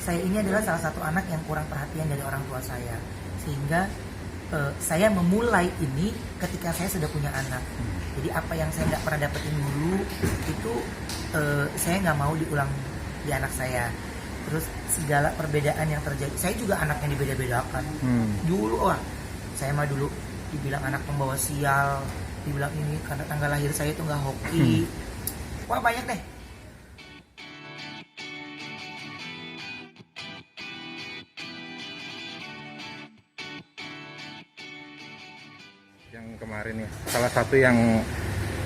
saya ini adalah salah satu anak yang kurang perhatian dari orang tua saya, sehingga saya memulai ini ketika saya sudah punya anak. Jadi apa yang saya nggak pernah dapetin dulu itu saya nggak mau diulang di anak saya. Terus segala perbedaan yang terjadi, saya juga anak yang dibeda-bedakan. Dulu saya mah dulu dibilang anak pembawa sial, dibilang ini karena tanggal lahir saya itu nggak hoki. Wah banyak deh. Yang kemarin ya, salah satu yang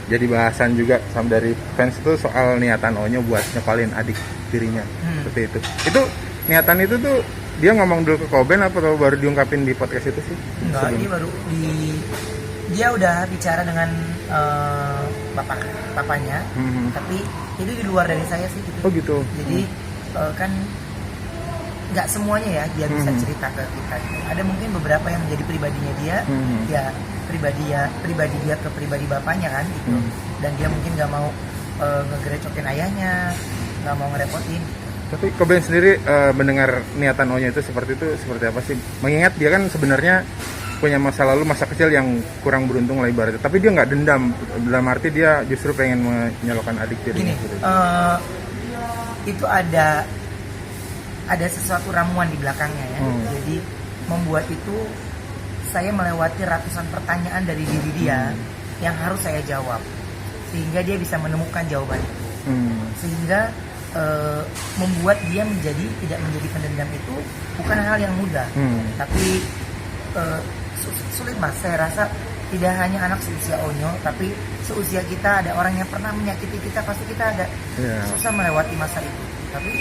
jadi bahasan juga sama dari fans itu soal niatan Onyo buat nyekolin adik tirinya. Seperti itu. Itu niatan itu tuh dia ngomong dulu ke Koben atau baru diungkapin di podcast itu sih? Enggak, ini baru dia udah bicara dengan papanya, tapi itu di luar dari saya sih gitu. Oh gitu. Jadi kan nggak semuanya ya dia bisa cerita ke kita gitu. Ada mungkin beberapa yang menjadi pribadinya dia, ya pribadi dia ke pribadi bapaknya kan gitu. Dan dia mungkin nggak mau ngegerecokin ayahnya, nggak mau ngerepotin. Tapi Koben sendiri mendengar niatan Onyo itu seperti apa sih? Mengingat dia kan sebenarnya punya masa lalu, masa kecil yang kurang beruntung lah ibaratnya. Tapi dia nggak dendam, dalam arti dia justru pengen menyalurkan adik tirinya. Gini, itu ada sesuatu ramuan di belakangnya ya. Jadi membuat itu saya melewati ratusan pertanyaan dari diri dia yang harus saya jawab, sehingga dia bisa menemukan jawaban itu. Sehingga membuat dia tidak menjadi pendendam itu bukan hal yang mudah, tapi sulit mas. Saya rasa tidak hanya anak seusia Onyo, tapi seusia kita ada orang yang pernah menyakiti kita, pasti kita agak susah melewati masa itu. Tapi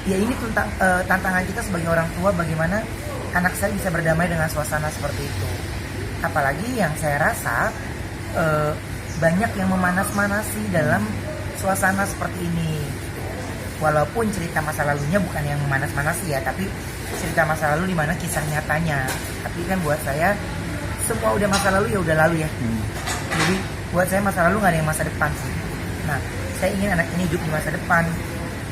ya ini tantangan kita sebagai orang tua, bagaimana anak saya bisa berdamai dengan suasana seperti itu. Apalagi yang saya rasa banyak yang memanas-manasi dalam suasana seperti ini. Walaupun cerita masa lalunya bukan yang memanas-manasi ya, tapi cerita masa lalu di mana kisah nyatanya. Tapi kan buat saya semua udah masa lalu ya udah lalu ya. Jadi buat saya masa lalu nggak ada yang masa depan sih. Nah, saya ingin anak ini hidup di masa depan.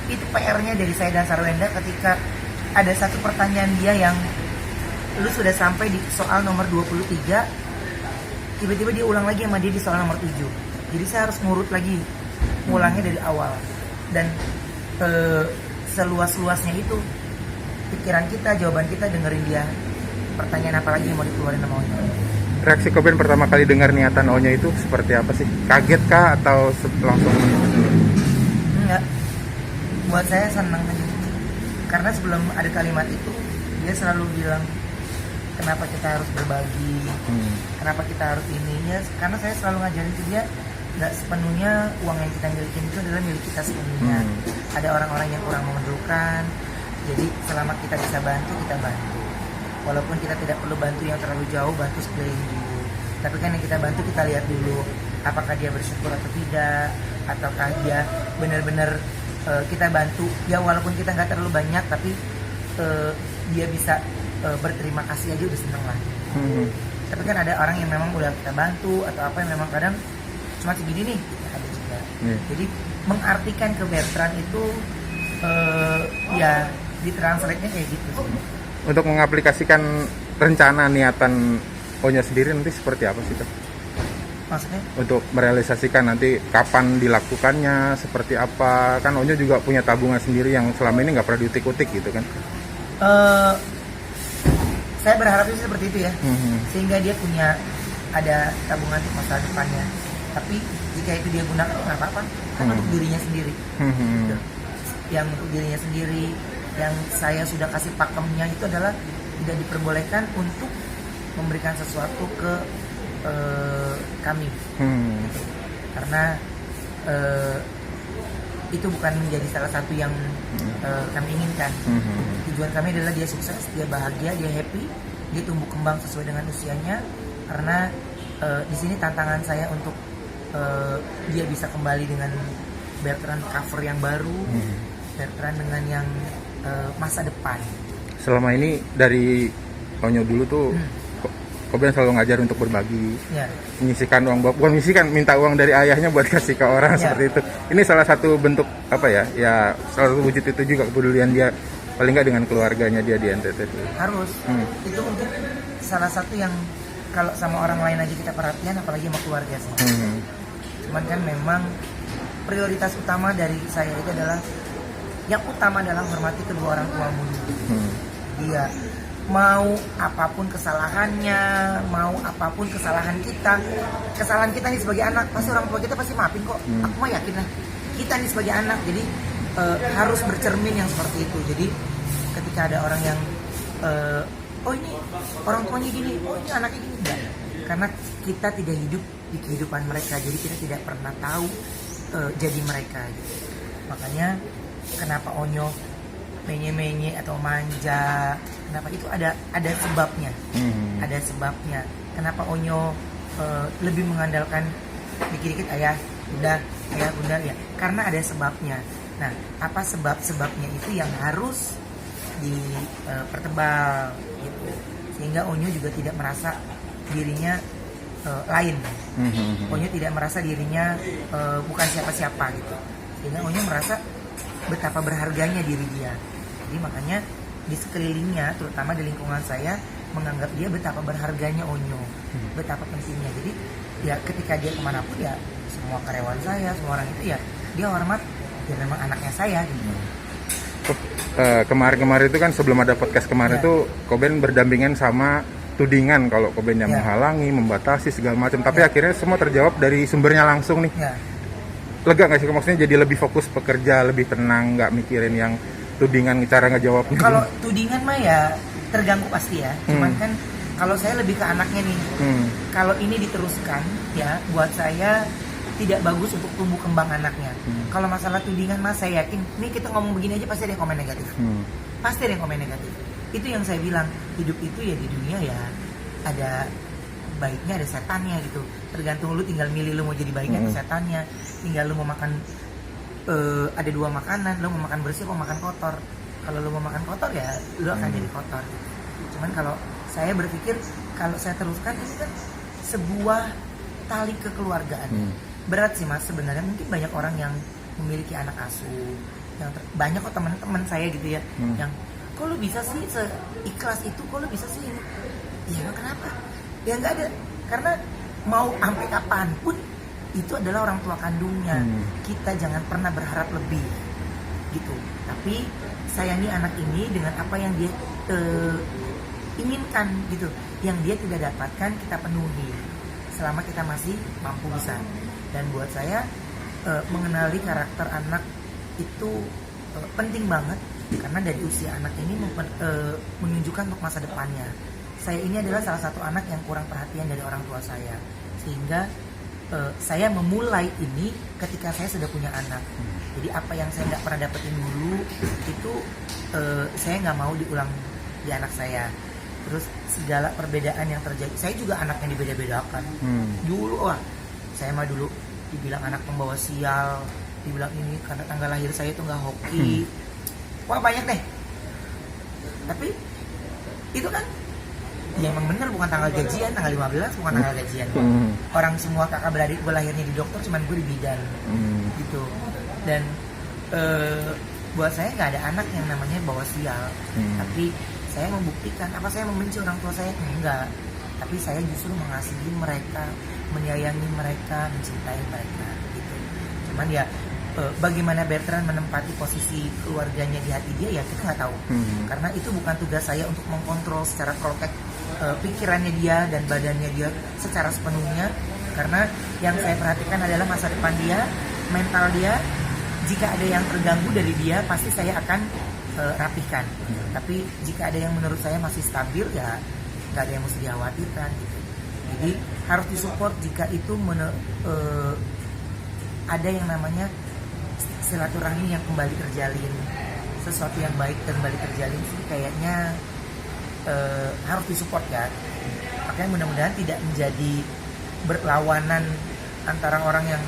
Itu PR-nya dari saya dan Sarwenda ketika ada satu pertanyaan dia yang lu sudah sampai di soal nomor 23, tiba-tiba dia ulang lagi sama dia di soal nomor 7. Jadi saya harus ngurut lagi, mulangnya dari awal. Dan seluas-luasnya itu pikiran kita, jawaban kita, dengerin dia. Pertanyaan apa lagi yang mau dikeluarin sama Onyo. Reaksi Koben pertama kali dengar niatan Onyo itu seperti apa sih? Kaget kah atau langsung? Enggak. Buat saya senang aja. Karena sebelum ada kalimat itu, dia selalu bilang kenapa kita harus berbagi, kenapa kita harus ini ya. Karena saya selalu ngajarin ke dia, nggak sepenuhnya uang yang kita milikin itu adalah milik kita sepenuhnya. Ada orang-orang yang kurang memerlukan. Jadi selama kita bisa bantu, kita bantu. Walaupun kita tidak perlu bantu yang terlalu jauh, bantu sekeliling dulu. Tapi kan yang kita bantu kita lihat dulu, apakah dia bersyukur atau tidak, ataukah dia benar-benar kita bantu. Ya walaupun kita nggak terlalu banyak, tapi dia bisa berterima kasih aja udah seneng lah. Tapi kan ada orang yang memang udah kita bantu atau apa yang memang kadang cuma segini nih, ada juga. Jadi mengartikan ke Bertrand itu ya ditranslate-nya kayak gitu sih. Untuk mengaplikasikan rencana niatan Onyo sendiri nanti seperti apa sih Kak? Maksudnya? Untuk merealisasikan nanti kapan dilakukannya, seperti apa? Kan Onyo juga punya tabungan sendiri yang selama ini nggak pernah diutik-utik gitu kan? Saya berharap sih seperti itu ya, sehingga dia punya ada tabungan untuk masa depannya. Tapi jika itu dia gunakan nggak apa-apa, kan untuk dirinya sendiri. Gitu. Yang untuk dirinya sendiri, yang saya sudah kasih pakemnya itu adalah tidak diperbolehkan untuk memberikan sesuatu ke kami, gitu. Karena itu bukan menjadi salah satu yang kami inginkan. Tujuan kami adalah dia sukses, dia bahagia, dia happy, dia tumbuh kembang sesuai dengan usianya. Karena di sini tantangan saya untuk dia bisa kembali dengan Bertrand cover yang baru, Bertrand dengan yang masa depan. Selama ini dari Onyo dulu tuh Koben selalu ngajar untuk berbagi, menyisihkan uang, bukan menyisihkan, minta uang dari ayahnya buat kasih ke orang seperti itu. Ini salah satu bentuk apa ya, ya salah satu wujud itu juga kepedulian dia paling nggak dengan keluarganya dia di NTT itu. Harus. Itu untuk salah satu yang kalau sama orang lain aja kita perhatian, apalagi sama keluarga sih. Cuman kan memang prioritas utama dari saya itu adalah yang utama adalah hormati kedua orang tua dulu. Dia mau apapun kesalahannya, mau apapun kesalahan kita nih sebagai anak, pasti orang tua kita pasti maafin kok. Aku mah yakin lah. Kita nih sebagai anak, jadi harus bercermin yang seperti itu. Jadi ketika ada orang yang oh ini orang tuanya gini, oh ini anaknya gini, enggak. Karena kita tidak hidup di kehidupan mereka, jadi kita tidak pernah tahu jadi mereka gitu. Makanya kenapa Onyo menye-menye atau manja, kenapa itu ada sebabnya. Ada sebabnya. Kenapa Onyo lebih mengandalkan dikit-dikit ayah, bunda ya. Karena ada sebabnya. Nah, apa sebab-sebabnya itu yang harus dipertebal gitu. Sehingga Onyo juga tidak merasa dirinya lain. Onyo tidak merasa dirinya bukan siapa-siapa gitu. Sehingga Onyo merasa betapa berharganya diri dia. Jadi makanya di sekelilingnya, terutama di lingkungan saya, menganggap dia betapa berharganya Onyo, betapa pentingnya. Jadi ya ketika dia kemanapun ya semua karyawan saya, semua orang itu ya dia hormat, ya memang anaknya saya gitu. Kemarin itu kan sebelum ada podcast kemarin itu Koben berdampingan sama tudingan kalau Koben yang menghalangi, membatasi segala macam. Tapi akhirnya semua terjawab dari sumbernya langsung nih. Lega nggak sih, maksudnya jadi lebih fokus bekerja, lebih tenang, nggak mikirin yang tudingan cara ngejawabnya? Kalau tudingan mah ya terganggu pasti ya. Cuman kan kalau saya lebih ke anaknya nih. Kalau ini diteruskan ya buat saya tidak bagus untuk tumbuh kembang anaknya. Kalau masalah tudingan mas, saya yakin nih kita ngomong begini aja pasti ada yang komen negatif. Pasti ada yang komen negatif. Itu yang saya bilang, hidup itu ya di dunia ya ada baiknya ada setannya gitu. Tergantung lu tinggal milih lu mau jadi baiknya atau setannya. Tinggal lu mau makan ada dua makanan, lu mau makan bersih atau makan kotor. Kalau lu mau makan kotor ya lu akan jadi kotor gitu. Cuman kalau saya berpikir kalau saya teruskan ini kan sebuah tali kekeluargaan. Berat sih mas sebenarnya, mungkin banyak orang yang memiliki anak asuh, yang banyak kok teman-teman saya gitu ya, yang kok lu bisa sih seikhlas itu, kok lu bisa sih ini? Ya kenapa? Ya nggak ada, karena mau sampai kapanpun itu adalah orang tua kandungnya. Kita jangan pernah berharap lebih gitu. Tapi sayangi anak ini dengan apa yang dia inginkan gitu, yang dia tidak dapatkan kita penuhi selama kita masih mampu bisa. Dan buat saya mengenali karakter anak itu penting banget, karena dari usia anak ini menunjukkan untuk masa depannya. Saya ini adalah salah satu anak yang kurang perhatian dari orang tua saya, sehingga saya memulai ini ketika saya sudah punya anak. Jadi apa yang saya nggak pernah dapetin dulu itu saya nggak mau diulang di anak saya. Terus segala perbedaan yang terjadi, saya juga anak yang dibeda-bedakan. Dulu saya mah dulu dibilang anak pembawa sial, dibilang ini karena tanggal lahir saya itu nggak hoki. Wah banyak deh. Tapi itu kan ya emang bener, bukan tanggal gajian, tanggal 15 bukan tanggal gajian. Orang semua kakak beradik gue lahirnya di dokter, cuman gue di bidan gitu. Dan buat saya nggak ada anak yang namanya bawa sial. Tapi saya membuktikan, apa saya membenci orang tua saya? Enggak. Tapi saya justru mengasihi mereka, menyayangi mereka, mencintai mereka gitu. Cuman ya bagaimana Bertrand menempati posisi keluarganya di hati dia ya kita nggak tahu. Karena itu bukan tugas saya untuk mengkontrol secara protect pikirannya dia dan badannya dia secara sepenuhnya. Karena yang saya perhatikan adalah masa depan dia, mental dia. Jika ada yang terganggu dari dia, pasti saya akan rapihkan. Tapi jika ada yang menurut saya masih stabil ya nggak ada yang mesti dikhawatirkan gitu. Jadi harus disupport jika itu ada yang namanya silaturahmi yang kembali terjalin, sesuatu yang baik kembali terjalin sih kayaknya harus disupport ya. Makanya mudah-mudahan tidak menjadi berlawanan antara orang yang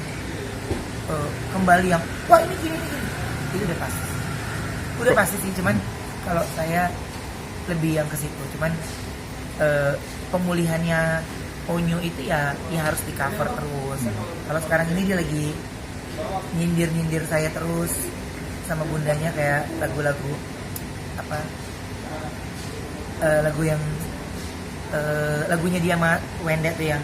kembali yang wah ini gini itu udah pasti sih. Cuman kalau saya lebih yang ke situ. Cuman pemulihannya Onyo itu ya harus di cover terus. Kalau sekarang ini dia lagi nyindir saya terus, sama bundanya kayak lagu-lagu apa lagu yang lagunya dia sama Wenda tuh yang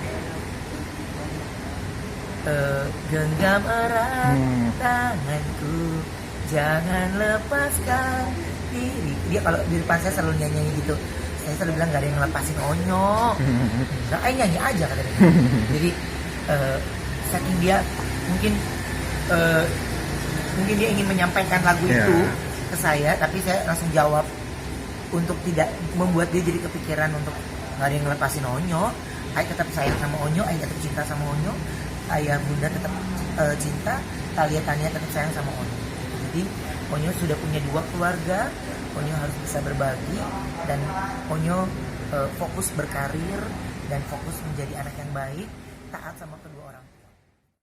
genggam erat tanganku, jangan lepaskan diri. Dia kalau di depan saya selalu nyanyi gitu. Saya selalu bilang gak ada yang ngelepasin Onyo. Nah, nyanyi aja katanya. Jadi saking dia mungkin dia ingin menyampaikan lagu itu ke saya, tapi saya langsung jawab untuk tidak membuat dia jadi kepikiran untuk gak ada yang ngelepasin Onyo. Ayah tetap sayang sama Onyo, ayah tetap cinta sama Onyo, ayah bunda tetap cinta, Tania tetap sayang sama Onyo. Jadi Onyo sudah punya 2 keluarga, Onyo harus bisa berbagi, dan Onyo fokus berkarir dan fokus menjadi anak yang baik, taat sama kedua orang.